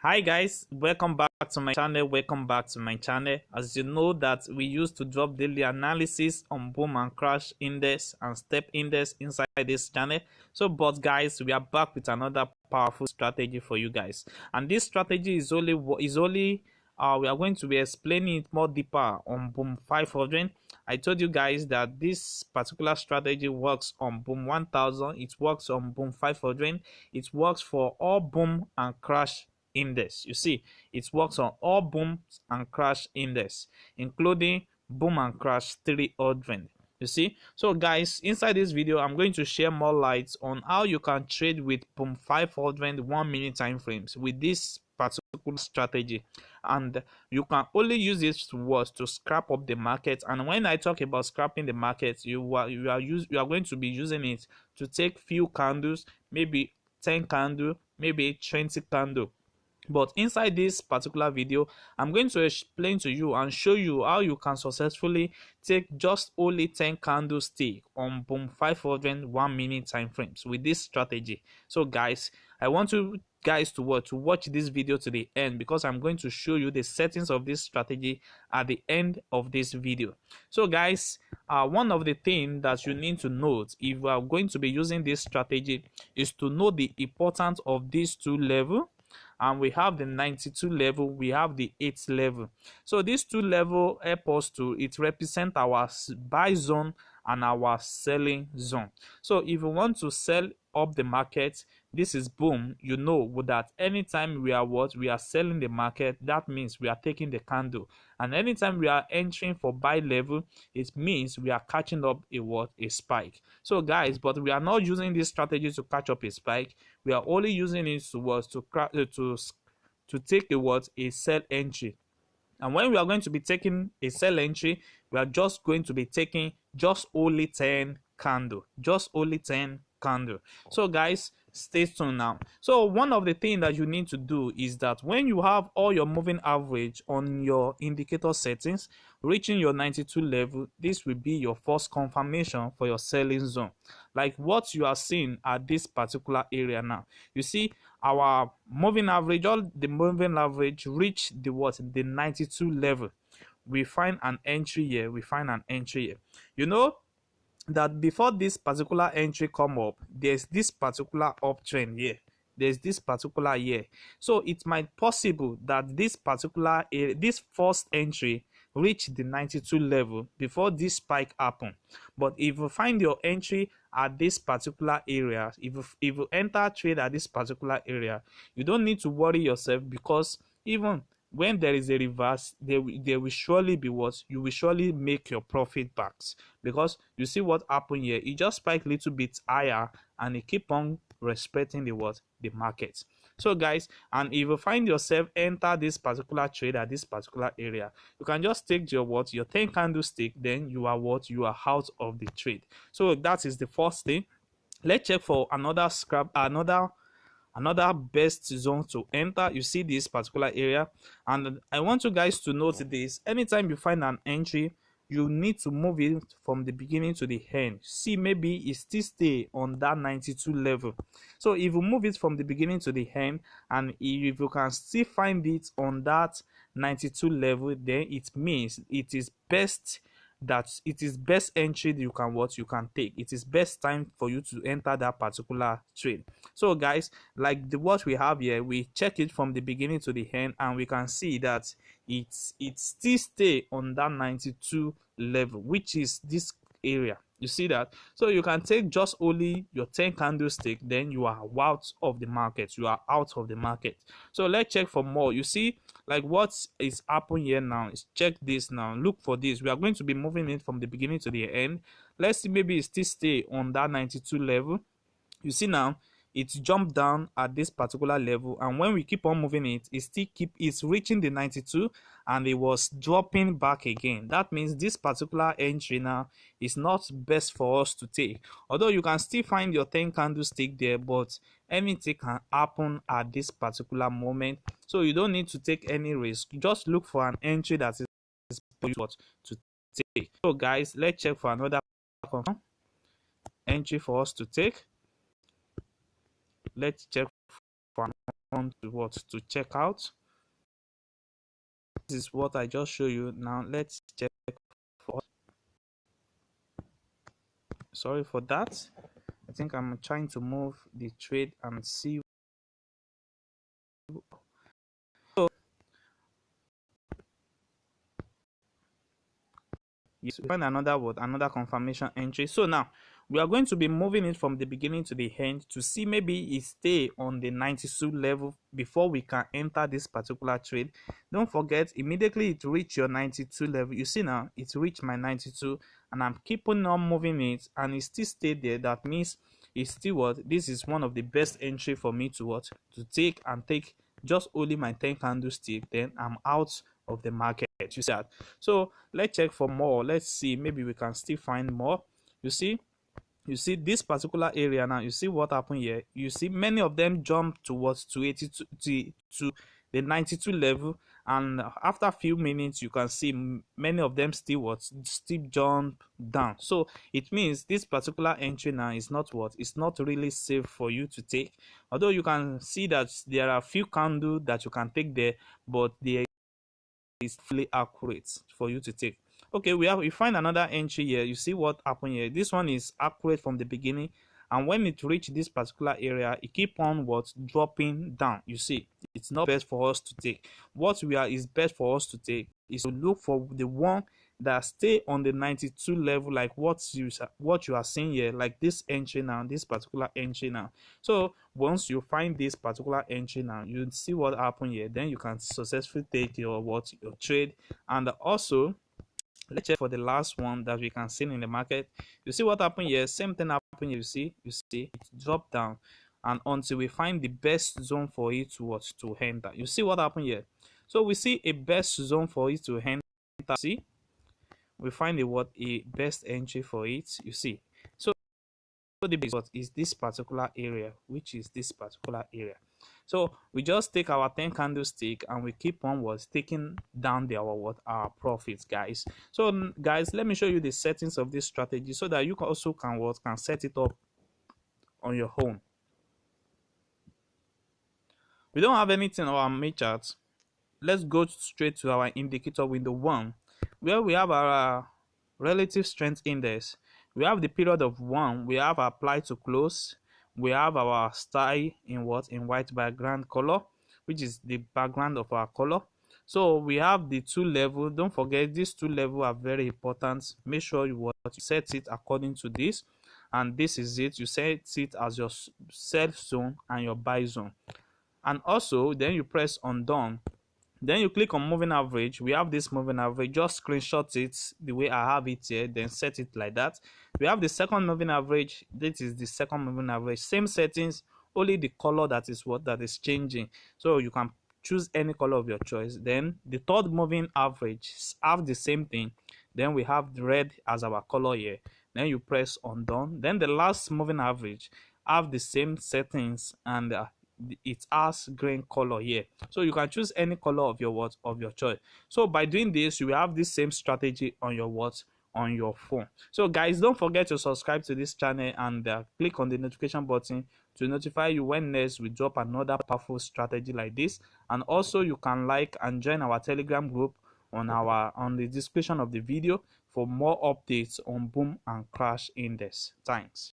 Hi guys, welcome back to my channel. As you know that we used to drop daily analysis on boom and crash index and step index inside this channel. But guys, we are back with another powerful strategy for you guys, and this strategy is only we are going to be explaining it more deeper on boom 500. I told you guys that this particular strategy works on boom 1000, it works on boom 500, it works for all boom and crash index. You see, it works on all boom and crash index, including boom and crash 300. You see, so guys, inside this video I'm going to share more lights on how you can trade with boom 500 1 minute time frames with this particular strategy, and you can only use this to scrap up the market. And when I talk about scrapping the market, you are going to be using it to take few candles, maybe 10 candle, maybe 20 candle. But inside this particular video, I'm going to explain to you and show you how you can successfully take just only 10 candlestick on boom 500 1 minute time frames with this strategy. So guys, I want you guys to watch this video to the end, because I'm going to show you the settings of this strategy at the end of this video. So guys, one of the things that you need to note if you are going to be using this strategy is to know the importance of these two levels. And we have the 92 level, we have the 8 level. So these two level help us to represent our buy zone and our selling zone. So if you want to sell up the market, this is boom. You know that anytime we are selling the market, that means we are taking the candle. And anytime we are entering for buy level, it means we are catching up a spike. So guys, but we are not using this strategy to catch up a spike. We are only using it to take a sell entry. And when we are going to be taking a sell entry, we are just going to be taking just only 10 candle, So guys, stay tuned now. So one of the things that you need to do is that when you have all your moving average on your indicator settings reaching your 92 level, this will be your first confirmation for your selling zone, like what you are seeing at this particular area now. You see our moving average, all the moving average reach the 92 level. We find an entry here, you know that before this particular entry come up, there's this particular uptrend here, so it might possible that this first entry reach the 92 level before this spike happen. But if you find your entry at this particular area, if you enter trade at this particular area, you don't need to worry yourself, because even when there is a reverse, there will surely be you will surely make your profit backs, because you see what happened here. It just spiked a little bit higher and it keep on respecting the market. So guys, and if you find yourself enter this particular trade at this particular area, you can just take your 10 candlestick, then you are out of the trade. So that is the first thing. Let's check for another best zone to enter. You see this particular area, and I want you guys to note this: anytime you find an entry, you need to move it from the beginning to the end. See, maybe it still stay on that 92 level. So if you move it from the beginning to the end, and if you can still find it on that 92 level, then it means it is best entry you can take. It is best time for you to enter that particular trade. So guys, like what we have here, we check it from the beginning to the end, and we can see that it still stay on that 92 level, which is this area. You see that? So you can take just only your 10 candlestick, then you are out of the market. So let's check for more. You see, like what is happening here now is, check this now, look for this. We are going to be moving it from the beginning to the end. Let's see, maybe it still stay on that 92 level. You see now, it jumped down at this particular level, and when we keep on moving it's reaching the 92, and it was dropping back again. That means this particular entry now is not best for us to take, although you can still find your 10 candlestick there, but anything can happen at this particular moment. So you don't need to take any risk. Just look for an entry that is to take. So guys, let's check for another entry for us to take. Let's check for want to what to check out. This is what I just show you. Now let's check for, sorry for that. I think I'm trying to move the trade and see. So yes, we find another word, another confirmation entry. So now we are going to be moving it from the beginning to the end to see maybe it stay on the 92 level before we can enter this particular trade. Don't forget, immediately it reach your 92 level. You see now it reached my 92 and I'm keeping on moving it and it still stay there. That means it's still what, this is one of the best entry for me to what to take, and take just only my 10 candlestick, then I'm out of the market. You see that? So let's check for more. Let's see, maybe we can still find more. You see this particular area now. You see what happened here. You see many of them jump towards 282 to the 92 level, and after a few minutes you can see many of them still jump down. So it means this particular entry now is not what, it's not really safe for you to take, although you can see that there are a few candles that you can take there, but there is fully accurate for you to take. Okay, we find another entry here. You see what happened here. This one is accurate from the beginning, and when it reach this particular area, it keep on what dropping down. You see, it's not best for us to take. What we are is best for us to take is to look for the one that stay on the 92 level, like what you are seeing here, like this entry now, this particular entry now. So once you find this particular entry now, you see what happened here, then you can successfully take your trade. And also let's check for the last one that we can see in the market. You see what happened here, same thing happened here. You see it dropped down, and until we find the best zone for it to enter. You see what happened here. So we see a best zone for it to enter. See, we find a best entry for it. You see, so the base is this particular area, which is this particular area. So we just take our 10 candlestick and we keep on taking down our profits, guys. So guys, let me show you the settings of this strategy so that you also can set it up on your own. We don't have anything on our main chart. Let's go straight to our indicator window 1, where we have our relative strength index. We have the period of 1, we have apply to close, we have our style in white background color, which is the background of our color. So we have the 2 level. Don't forget, these 2 levels are very important. Make sure you set it according to this, and this is it. You set it as your sell zone and your buy zone, and also then you press on done. Then you click on moving average. We have this moving average. Just screenshot it the way I have it here, then set it like that. We have the second moving average. This is the second moving average. Same settings, only the color that is changing. So you can choose any color of your choice. Then the third moving average have the same thing. Then we have the red as our color here. Then you press on done. Then the last moving average have the same settings, and it has green color here. So you can choose any color of your choice. So by doing this, you will have this same strategy on your phone. So guys, don't forget to subscribe to this channel and click on the notification button to notify you when next we drop another powerful strategy like this. And also you can like and join our Telegram group on the description of the video for more updates on boom and crash index. Thanks.